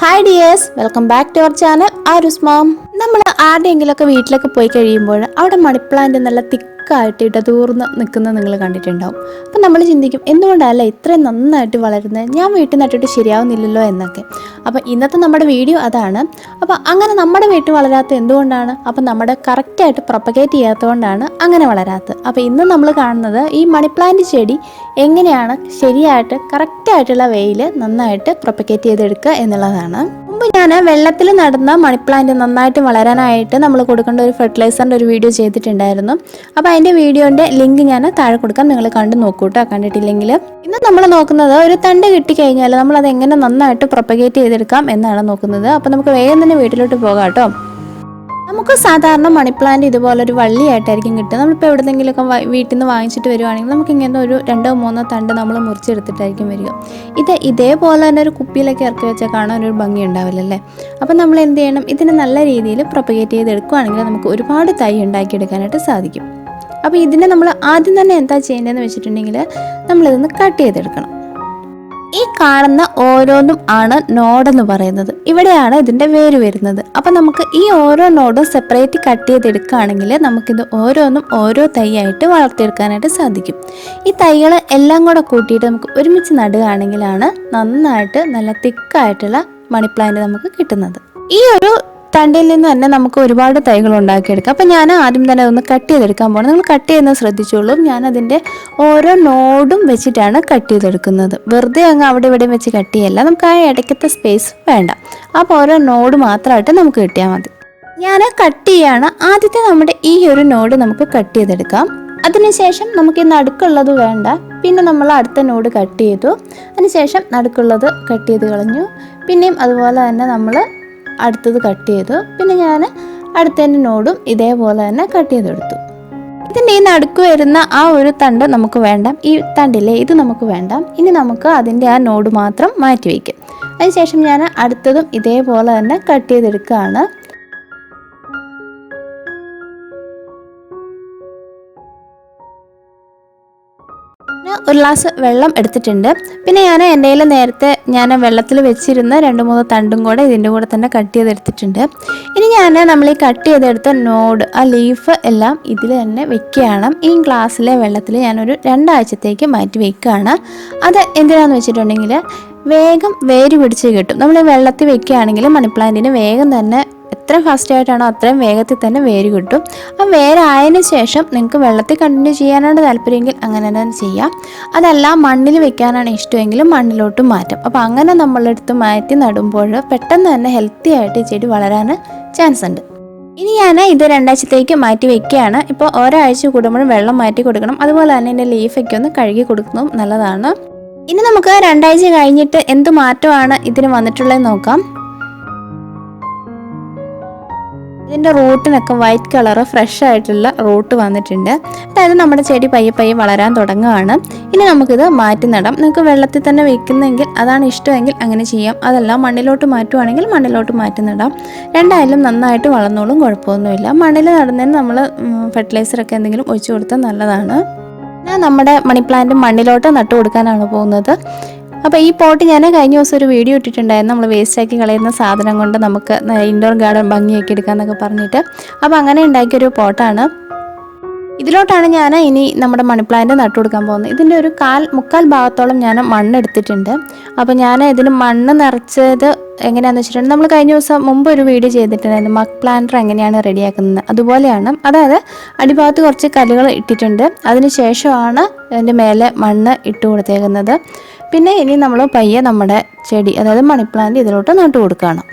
Hi dears, welcome back to our channel Arus Mom. നമ്മൾ ആരുടെയെങ്കിലുമൊക്കെ വീട്ടിലൊക്കെ പോയി കഴിയുമ്പോൾ അവിടെ മണി പ്ലാന്റ് നല്ല തിക്കായിട്ട് ഇടതൂർന്ന് നിൽക്കുന്നത് നിങ്ങൾ കണ്ടിട്ടുണ്ടാവും. അപ്പം നമ്മൾ ചിന്തിക്കും എന്തുകൊണ്ടല്ല ഇത്രയും നന്നായിട്ട് വളരുന്നത്, ഞാൻ വീട്ടിൽ നട്ടിട്ട് ശരിയാവുന്നില്ലല്ലോ എന്നൊക്കെ. അപ്പം ഇന്നത്തെ നമ്മുടെ വീഡിയോ അതാണ്. അപ്പം അങ്ങനെ നമ്മുടെ വീട്ടിൽ വളരാത്ത എന്തുകൊണ്ടാണ്? അപ്പം നമ്മുടെ കറക്റ്റായിട്ട് പ്രൊപ്പഗേറ്റ് ചെയ്യാത്തതുകൊണ്ടാണ് അങ്ങനെ വളരാത്തത്. അപ്പം ഇന്ന് നമ്മൾ കാണുന്നത് ഈ മണി പ്ലാന്റ് ചെടി എങ്ങനെയാണ് ശരിയായിട്ട് കറക്റ്റായിട്ടുള്ള വേയിൽ നന്നായിട്ട് പ്രൊപ്പഗേറ്റ് ചെയ്തെടുക്കുക എന്നുള്ളതാണ്. മുമ്പ് ഞാൻ വെള്ളത്തിൽ നടുന്ന മണി പ്ലാന്റ് നന്നായിട്ട് വളരാനായിട്ട് നമ്മൾ കൊടുക്കേണ്ട ഒരു ഫെർട്ടിലൈസറിൻ്റെ ഒരു വീഡിയോ ചെയ്തിട്ടുണ്ടായിരുന്നു. അപ്പോൾ അതിൻ്റെ വീഡിയോൻ്റെ ലിങ്ക് ഞാൻ താഴെ കൊടുക്കാം, നിങ്ങൾ കണ്ടു നോക്കൂട്ടോ കണ്ടിട്ടില്ലെങ്കിൽ. ഇന്ന് നമ്മൾ നോക്കുന്നത് ഒരു തണ്ട് കിട്ടിക്കഴിഞ്ഞാൽ നമ്മളത് എങ്ങനെ നന്നായിട്ട് പ്രൊപ്പഗേറ്റ് ചെയ്തെടുക്കാം എന്നാണ് നോക്കുന്നത്. അപ്പോൾ നമുക്ക് വേഗം തന്നെ വീട്ടിലോട്ട് പോകാം കേട്ടോ. നമുക്ക് സാധാരണ മണി പ്ലാന്റ് ഇതുപോലൊരു വള്ളിയായിട്ടായിരിക്കും കിട്ടുക. നമ്മളിപ്പോൾ എവിടെയെങ്കിലുമൊക്കെ വീട്ടിൽ നിന്ന് വാങ്ങിച്ചിട്ട് വരുവാണെങ്കിൽ നമുക്ക് ഇങ്ങനെ ഒരു 2-3 തണ്ട് നമ്മൾ മുറിച്ചെടുത്തിട്ടായിരിക്കും വരിക. ഇതേപോലെ തന്നെ ഒരു കുപ്പിയിലൊക്കെ ഇറക്കി വെച്ചാൽ കാണാൻ ഒരു ഭംഗി ഉണ്ടാവില്ലല്ലേ. അപ്പം നമ്മൾ എന്ത് ചെയ്യണം, ഇതിന് നല്ല രീതിയിൽ പ്രൊപ്പഗേറ്റ് ചെയ്തെടുക്കുകയാണെങ്കിൽ നമുക്ക് ഒരുപാട് തൈ ഉണ്ടാക്കിയെടുക്കാനായിട്ട് സാധിക്കും. അപ്പോൾ ഇതിനെ നമ്മൾ ആദ്യം തന്നെ എന്താ ചെയ്യേണ്ടതെന്ന് വെച്ചിട്ടുണ്ടെങ്കിൽ നമ്മളിതൊന്ന് കട്ട് ചെയ്തെടുക്കണം. ഈ കാണുന്ന ഓരോന്നും ആണ് നോഡെന്ന് പറയുന്നത്. ഇവിടെയാണ് ഇതിൻ്റെ വേര് വരുന്നത്. അപ്പം നമുക്ക് ഈ ഓരോ നോഡും സെപ്പറേറ്റ് കട്ട് ചെയ്തെടുക്കുകയാണെങ്കിൽ നമുക്കിത് ഓരോന്നും ഓരോ തൈയായിട്ട് വളർത്തിയെടുക്കാനായിട്ട് സാധിക്കും. ഈ തൈകൾ എല്ലാം കൂടെ കൂട്ടിയിട്ട് നമുക്ക് ഒരുമിച്ച് നടുകയാണെങ്കിലാണ് നന്നായിട്ട് നല്ല തിക്കായിട്ടുള്ള മണി പ്ലാന്റ് നമുക്ക് കിട്ടുന്നത്. ഈ ഒരു തണ്ടിൽ നിന്ന് തന്നെ നമുക്ക് ഒരുപാട് തൈകൾ ഉണ്ടാക്കിയെടുക്കാം. അപ്പം ഞാൻ ആദ്യം തന്നെ അതൊന്ന് കട്ട് ചെയ്തെടുക്കാൻ പോകണം. നിങ്ങൾ കട്ട് ചെയ്യുന്നത് ശ്രദ്ധിച്ചോളൂ. ഞാനതിൻ്റെ ഓരോ നോഡും വെച്ചിട്ടാണ് കട്ട് ചെയ്തെടുക്കുന്നത്. വെറുതെ അങ്ങ് അവിടെ ഇവിടെ വെച്ച് കട്ട് ചെയ്യല്ല, നമുക്ക് ആ ഇടയ്ക്കത്തെ സ്പേസ് വേണ്ട. അപ്പോൾ ഓരോ നോഡ് മാത്രമായിട്ട് നമുക്ക് കിട്ടിയാൽ മതി. ഞാൻ കട്ട് ചെയ്യാണ്. ആദ്യത്തെ നമ്മുടെ ഈ ഒരു നോഡ് നമുക്ക് കട്ട് ചെയ്തെടുക്കാം. അതിനുശേഷം നമുക്ക് ഈ നടുക്കുള്ളത് വേണ്ട. പിന്നെ നമ്മൾ അടുത്ത നോഡ് കട്ട് ചെയ്തു. അതിനുശേഷം നടുക്കുള്ളത് കട്ട് ചെയ്ത് കളഞ്ഞു. പിന്നെയും അതുപോലെ തന്നെ നമ്മൾ അടുത്തത് കട്ട് ചെയ്തു. പിന്നെ ഞാൻ അടുത്തതിൻ്റെ നോഡും ഇതേപോലെ തന്നെ കട്ട് ചെയ്തെടുത്തു. ഇതിൻ്റെ ഈ നടുക്ക് വരുന്ന ആ ഒരു തണ്ട് നമുക്ക് വേണ്ട. ഈ തണ്ടില്ലേ, ഇത് നമുക്ക് വേണ്ട. ഇനി നമുക്ക് അതിൻ്റെ ആ നോഡ് മാത്രം മാറ്റി വയ്ക്കും. അതിനുശേഷം ഞാൻ അടുത്തതും ഇതേപോലെ തന്നെ കട്ട് ചെയ്തെടുക്കുകയാണ്. ഒരു ഗ്ലാസ് വെള്ളം എടുത്തിട്ടുണ്ട്. പിന്നെ ഞാൻ എൻ്റെ കയ്യിൽ നേരത്തെ ഞാൻ വെള്ളത്തിൽ വെച്ചിരുന്ന 2-3 തണ്ടും കൂടെ ഇതിൻ്റെ കൂടെ തന്നെ കട്ട് ചെയ്തെടുത്തിട്ടുണ്ട്. ഇനി നമ്മൾ ഈ കട്ട് ചെയ്തെടുത്ത നോഡ് ആ ലീഫ് എല്ലാം ഇതിൽ തന്നെ വെക്കുകയാണ്. ഈ ഗ്ലാസ്സിലെ വെള്ളത്തിൽ ഞാനൊരു 2 ആഴ്ചത്തേക്ക് മാറ്റി വെക്കുകയാണ്. അത് എന്തിനാണെന്ന് വെച്ചിട്ടുണ്ടെങ്കിൽ വേഗം വേര് പിടിച്ച് കിട്ടും. നമ്മൾ വെള്ളത്തിൽ വെക്കുകയാണെങ്കിൽ മണി പ്ലാന്റിന് വേഗം തന്നെ എത്ര ഫാസ്റ്റായിട്ടാണോ അത്രയും വേഗത്തിൽ തന്നെ വേര് കിട്ടും. ആ വേരായതിനു ശേഷം നിങ്ങൾക്ക് വെള്ളത്തിൽ കണ്ടിന്യൂ ചെയ്യാനാണ് താല്പര്യമെങ്കിൽ അങ്ങനെ തന്നെ ചെയ്യാം. അതല്ല മണ്ണിൽ വെക്കാനാണ് ഇഷ്ടമെങ്കിൽ മണ്ണിലോട്ട് മാറ്റാം. അപ്പോൾ അങ്ങനെ നമ്മളെടുത്ത് മാറ്റി നടുമ്പോൾ പെട്ടെന്ന് തന്നെ ഹെൽത്തി ആയിട്ട് ഈ ചെടി വളരാൻ ചാൻസ് ഉണ്ട്. ഇനി ഞാൻ ഇത് 2 ആഴ്ചത്തേക്ക് മാറ്റി വെക്കുകയാണ്. ഇപ്പോൾ ഒരാഴ്ച കൂടുമ്പോഴും വെള്ളം മാറ്റി കൊടുക്കണം. അതുപോലെ തന്നെ ഇതിൻ്റെ ലീഫൊക്കെ ഒന്ന് കഴുകി കൊടുക്കുന്നതും നല്ലതാണ്. ഇനി നമുക്ക് 2 ആഴ്ച കഴിഞ്ഞിട്ട് എന്ത് മാറ്റമാണ് ഇതിന് വന്നിട്ടുള്ളതെന്ന് നോക്കാം. ഇതിൻ്റെ റൂട്ടിനൊക്കെ വൈറ്റ് കളറ് ഫ്രഷ് ആയിട്ടുള്ള റൂട്ട് വന്നിട്ടുണ്ട്. അതായത് നമ്മുടെ ചെടി പയ്യെ പയ്യെ വളരാൻ തുടങ്ങുകയാണ്. ഇനി നമുക്കിത് മാറ്റി നടാം. നിങ്ങൾക്ക് വെള്ളത്തിൽ തന്നെ വെക്കുന്നെങ്കിൽ അതാണ് ഇഷ്ടമെങ്കിൽ അങ്ങനെ ചെയ്യാം. അതല്ല മണ്ണിലോട്ട് മാറ്റുവാണെങ്കിൽ മണ്ണിലോട്ട് മാറ്റി നടാം. രണ്ടായാലും നന്നായിട്ട് വളർന്നോളും, കുഴപ്പമൊന്നുമില്ല. മണ്ണിൽ നടുന്നതിന് നമ്മൾ ഫെർട്ടിലൈസറൊക്കെ എന്തെങ്കിലും ഒഴിച്ചു കൊടുത്താൽ നല്ലതാണ്. ഞാൻ നമ്മുടെ മണി പ്ലാന്റ് മണ്ണിലോട്ട് നട്ടു കൊടുക്കാനാണ് പോകുന്നത്. അപ്പോൾ ഈ പോട്ട് ഞാൻ കഴിഞ്ഞ ദിവസം ഒരു വീഡിയോ ഇട്ടിട്ടുണ്ടായിരുന്നു. നമ്മൾ വേസ്റ്റാക്കി കളയുന്ന സാധനം കൊണ്ട് നമുക്ക് ഇൻഡോർ ഗാർഡൻ ഭംഗിയാക്കി എടുക്കാമെന്നൊക്കെ പറഞ്ഞിട്ട്. അപ്പോൾ അങ്ങനെ ഉണ്ടാക്കിയൊരു പോട്ടാണ്. ഇതിലോട്ടാണ് ഞാൻ ഇനി നമ്മുടെ മണി പ്ലാന്റ് നട്ടു കൊടുക്കാൻ പോകുന്നത്. ഇതിൻ്റെ ഒരു 1/4 ഭാഗത്തോളം ഞാൻ മണ്ണെടുത്തിട്ടുണ്ട്. അപ്പോൾ ഞാൻ ഇതിന് മണ്ണ് നിറച്ചത് എങ്ങനെയാണെന്ന് വെച്ചിട്ടുണ്ടെങ്കിൽ നമ്മൾ കഴിഞ്ഞ ദിവസം മുമ്പ് ഒരു വീഡിയോ ചെയ്തിട്ടുണ്ടായിരുന്നു മക്ക് പ്ലാന്റർ എങ്ങനെയാണ് റെഡിയാക്കുന്നത്. അതുപോലെയാണ്. അതായത് അടിഭാഗത്ത് കുറച്ച് കല്ലുകൾ ഇട്ടിട്ടുണ്ട്. അതിന് ശേഷമാണ് അതിൻ്റെ മേലെ മണ്ണ് ഇട്ട് കൊടുത്തേക്കുന്നത്. പിന്നെ ഇനി നമ്മൾ പയ്യെ നമ്മുടെ ചെടി അതായത് മണി പ്ലാന്റ് ഇതിലോട്ട് നട്ടു കൊടുക്കുകയാണ്.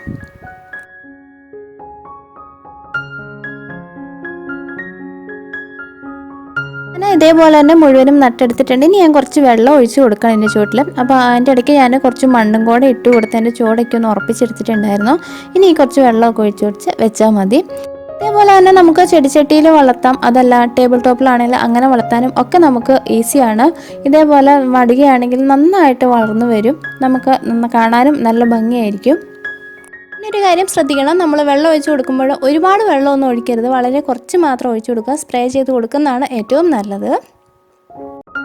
ഞാൻ ഇതേപോലെ തന്നെ മുഴുവനും നട്ടെടുത്തിട്ടുണ്ട്. ഇനി ഞാൻ കുറച്ച് വെള്ളം ഒഴിച്ച് കൊടുക്കണം എൻ്റെ ചുവട്ടിൽ. അപ്പോൾ അതിൻ്റെ ഇടയ്ക്ക് ഞാൻ കുറച്ച് മണ്ണും കൂടെ ഇട്ട് കൊടുത്ത് എൻ്റെ ചുവടൊക്കെ ഒന്ന് ഉറപ്പിച്ചെടുത്തിട്ടുണ്ടായിരുന്നു. ഇനി കുറച്ച് വെള്ളമൊക്കെ ഒഴിച്ച് വെച്ചാൽ മതി. അതേപോലെ തന്നെ നമുക്ക് ചെടിച്ചട്ടിയിൽ വളർത്താം. അതല്ല ടേബിൾ ടോപ്പിലാണെങ്കിൽ അങ്ങനെ വളർത്താനും ഒക്കെ നമുക്ക് ഈസിയാണ്. ഇതേപോലെ മടുകയാണെങ്കിൽ നന്നായിട്ട് വളർന്നു വരും. നമുക്ക് കാണാനും നല്ല ഭംഗിയായിരിക്കും. പിന്നെ ഒരു കാര്യം ശ്രദ്ധിക്കണം, നമ്മൾ വെള്ളം ഒഴിച്ച് കൊടുക്കുമ്പോൾ ഒരുപാട് വെള്ളമൊന്നും ഒഴിക്കരുത്. വളരെ കുറച്ച് മാത്രം ഒഴിച്ചു കൊടുക്കുക. സ്പ്രേ ചെയ്ത് കൊടുക്കുന്നതാണ് ഏറ്റവും നല്ലത്.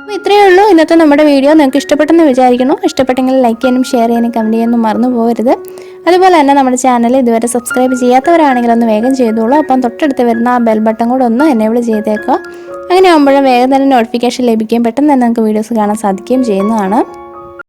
അപ്പോൾ ഇത്രയേ ഉള്ളൂ ഇന്നത്തെ നമ്മുടെ വീഡിയോ. നിങ്ങൾക്ക് ഇഷ്ടപ്പെട്ടെന്ന് വിചാരിക്കുന്നു. ഇഷ്ടപ്പെട്ടെങ്കിൽ ലൈക്ക് ചെയ്യാനും ഷെയർ ചെയ്യാനും കമൻറ്റ് ചെയ്യാനും മറന്നു പോകരുത്. അതുപോലെ തന്നെ നമ്മുടെ ചാനൽ ഇതുവരെ സബ്സ്ക്രൈബ് ചെയ്യാത്തവരാണെങ്കിൽ ഒന്ന് വേഗം ചെയ്തോളൂ. അപ്പം തൊട്ടടുത്ത് വരുന്ന ആ ബെൽ ബട്ടൺ കൂടെ ഒന്ന് എനേബിൾ ചെയ്തേക്കുക. അങ്ങനെ ആകുമ്പോഴും വേഗം തന്നെ നോട്ടിഫിക്കേഷൻ ലഭിക്കുകയും പെട്ടെന്ന് തന്നെ നമുക്ക് വീഡിയോസ് കാണാൻ സാധിക്കുകയും ചെയ്യുന്നതാണ്.